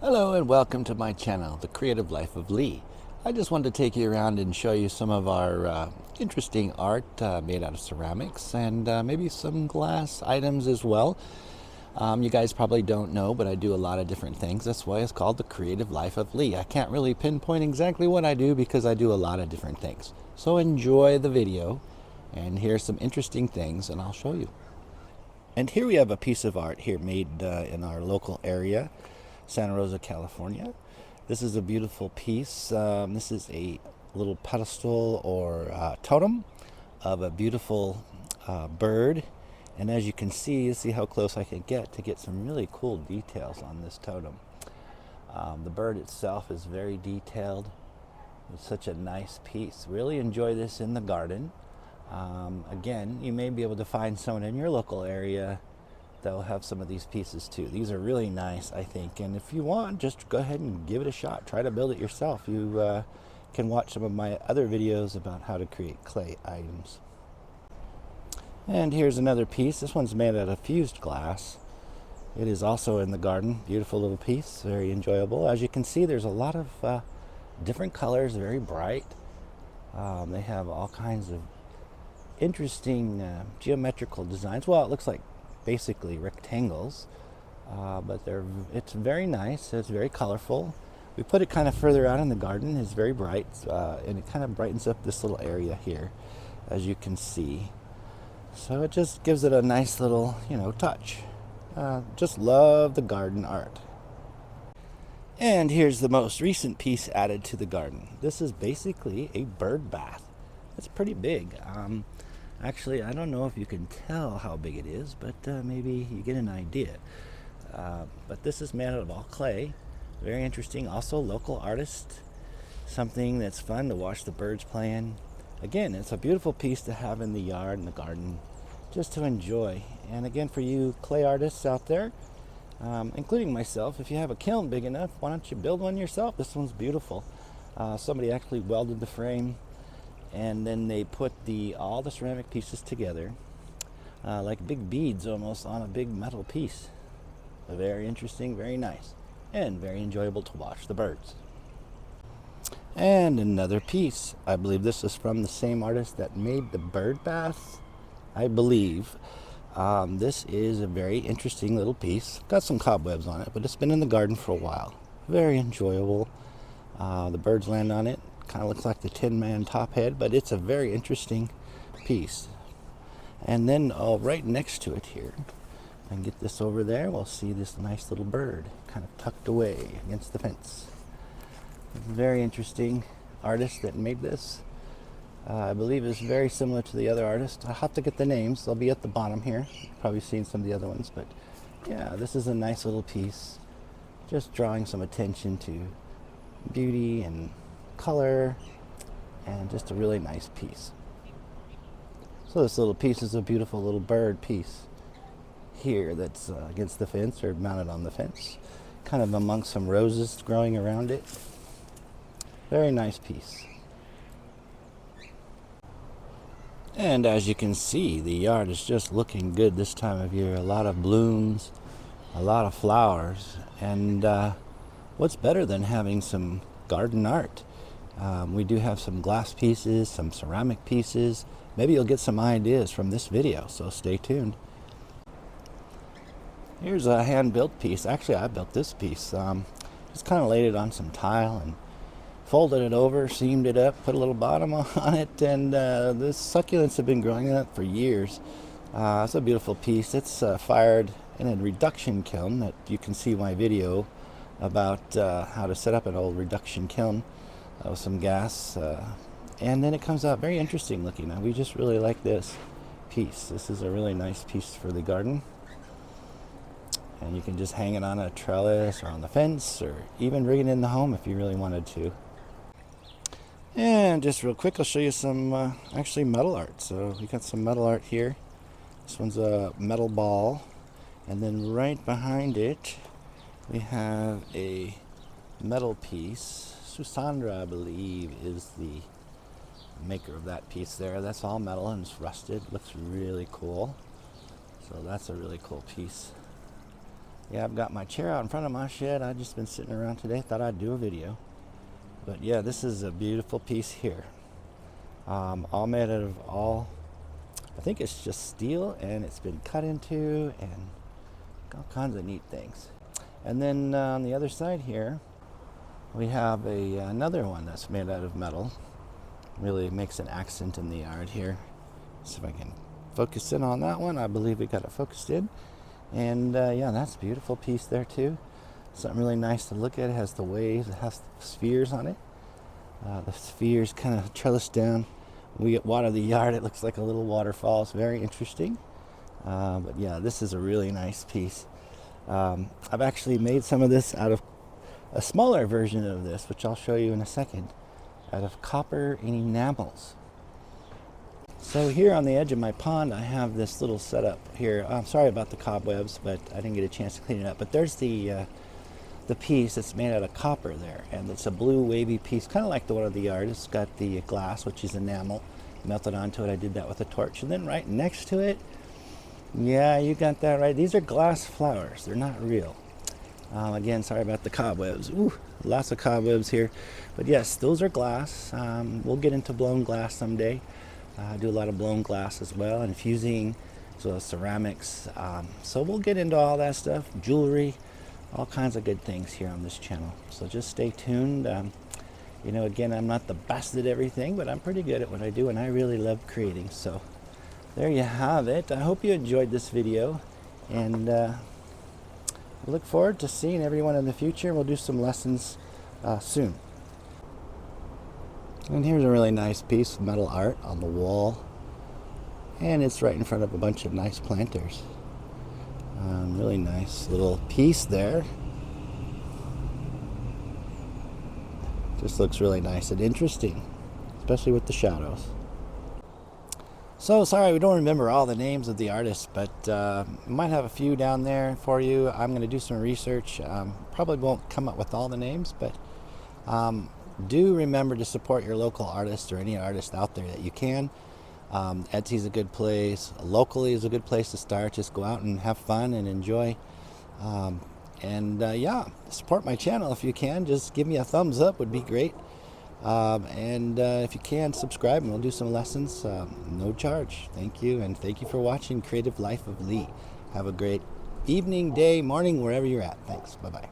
Hello and welcome to my channel, The Creative Life of Lee. I just wanted to take you around and show you some of our interesting art made out of ceramics and maybe some glass items as well. You guys probably don't know, but I do a lot of different things. That's why it's called The Creative Life of Lee. I can't really pinpoint exactly what I do because I do a lot of different things. So enjoy the video, and here's some interesting things and I'll show you. And here we have a piece of art here made in our local area, Santa Rosa, California. This is a beautiful piece. This is a little pedestal or totem of a beautiful bird. And as you can see how close I can get to get some really cool details on this totem. The bird itself is very detailed. It's such a nice piece. Really enjoy this in the garden. Again, you may be able to find someone in your local area that will have some of these pieces too. These are really nice, I think, and if you want, just go ahead and give it a shot. Try to build it yourself. You can watch some of my other videos about how to create clay items. And here's another piece. This one's made out of fused glass. It is also in the garden. Beautiful little piece, very enjoyable. As you can see, there's a lot of different colors, very bright. They have all kinds of interesting geometrical designs. Well, it looks like basically rectangles, but it's very nice. It's very colorful. We put it kind of further out in the garden. It's very bright, and it kind of brightens up this little area here, as you can see. So it just gives it a nice little, touch. Just love the garden art. And here's the most recent piece added to the garden. This is basically a bird bath. It's pretty big. Actually, I don't know if you can tell how big it is, but maybe you get an idea. But this is made out of all clay. Very interesting. Also, local artist. Something that's fun to watch the birds playing. Again, it's a beautiful piece to have in the yard and the garden, just to enjoy. And again, for you clay artists out there, including myself, if you have a kiln big enough, why don't you build one yourself? This one's beautiful. Somebody actually welded the frame, and then they put all the ceramic pieces together like big beads almost on a big metal piece. Very interesting, very nice, and very enjoyable to watch the birds. And another piece. I believe this is from the same artist that made the bird bath, I believe. This is a very interesting little piece. Got some cobwebs on it, but it's been in the garden for a while. Very enjoyable. The birds land on it. Kind of looks like the Tin Man top head, but it's a very interesting piece. And then right next to it here, I can get this over there, we'll see this nice little bird kind of tucked away against the fence. Very interesting artist that made this. I believe it's very similar to the other artist. I'll have to get the names. They'll be at the bottom here. You've probably seen some of the other ones, but yeah, this is a nice little piece. Just drawing some attention to beauty and color, and just a really nice piece. So this little piece is a beautiful little bird piece here that's against the fence, or mounted on the fence, kind of amongst some roses growing around it. Very nice piece. And as you can see, the yard is just looking good this time of year. A lot of blooms, a lot of flowers, and what's better than having some garden art? We do have some glass pieces, some ceramic pieces. Maybe you'll get some ideas from this video, so stay tuned. Here's a hand-built piece. Actually, I built this piece. Just kind of laid it on some tile and folded it over, seamed it up, put a little bottom on it, and the succulents have been growing in it for years. It's a beautiful piece. It's fired in a reduction kiln that you can see my video about how to set up an old reduction kiln with some gas, and then it comes out very interesting looking. Now, we just really like this piece. This is a really nice piece for the garden, and you can just hang it on a trellis or on the fence, or even bring it in the home if you really wanted to. And just real quick, I'll show you some actually metal art. So we got some metal art here. This one's a metal ball, and then right behind it we have a metal piece. Susandra, I believe, is the maker of that piece there. That's all metal and it's rusted. Looks really cool. So that's a really cool piece. Yeah, I've got my chair out in front of my shed. I've just been sitting around today. Thought I'd do a video. But yeah, this is a beautiful piece here. All made out of I think it's just steel, and it's been cut into, and all kinds of neat things. And then on the other side here, we have another one that's made out of metal. Really makes an accent in the yard here. See if I can focus in on that one. I believe we got it focused in. And yeah, that's a beautiful piece there too. Something really nice to look at. It has the waves, it has the spheres on it. The spheres kind of trellis down. When we get water the yard, it looks like a little waterfall. It's very interesting. But yeah, this is a really nice piece. I've actually made some of this out of a smaller version of this, which I'll show you in a second, out of copper and enamels. So here on the edge of my pond, I have this little setup here. I'm sorry about the cobwebs, but I didn't get a chance to clean it up. But there's the piece that's made out of copper there, and it's a blue wavy piece, kind of like the one of the yard. It's got the glass, which is enamel, melted onto it. I did that with a torch. And then right next to it, yeah, you got that right. These are glass flowers. They're not real. Again, sorry about the cobwebs. Ooh, lots of cobwebs here. But yes, those are glass. We'll get into blown glass someday. I do a lot of blown glass as well, and fusing, so ceramics. So we'll get into all that stuff, jewelry, all kinds of good things here on this channel. So just stay tuned. You know, again, I'm not the best at everything, but I'm pretty good at what I do, and I really love creating. So there you have it. I hope you enjoyed this video, and we look forward to seeing everyone in the future. We'll do some lessons soon. And here's a really nice piece of metal art on the wall, and it's right in front of a bunch of nice planters. Really nice little piece there. Just looks really nice and interesting, especially with the shadows. So sorry we don't remember all the names of the artists, but might have a few down there for you. I'm going to do some research. Probably won't come up with all the names, but do remember to support your local artist or any artist out there that you can. Etsy's a good place. Locally is a good place to start. Just go out and have fun and enjoy. Yeah, support my channel if you can. Just give me a thumbs up would be great. If you can, subscribe and we'll do some lessons. No charge. Thank you, and thank you for watching Creative Life of Lee. Have a great evening, day, morning, wherever you're at. Thanks. Bye-bye.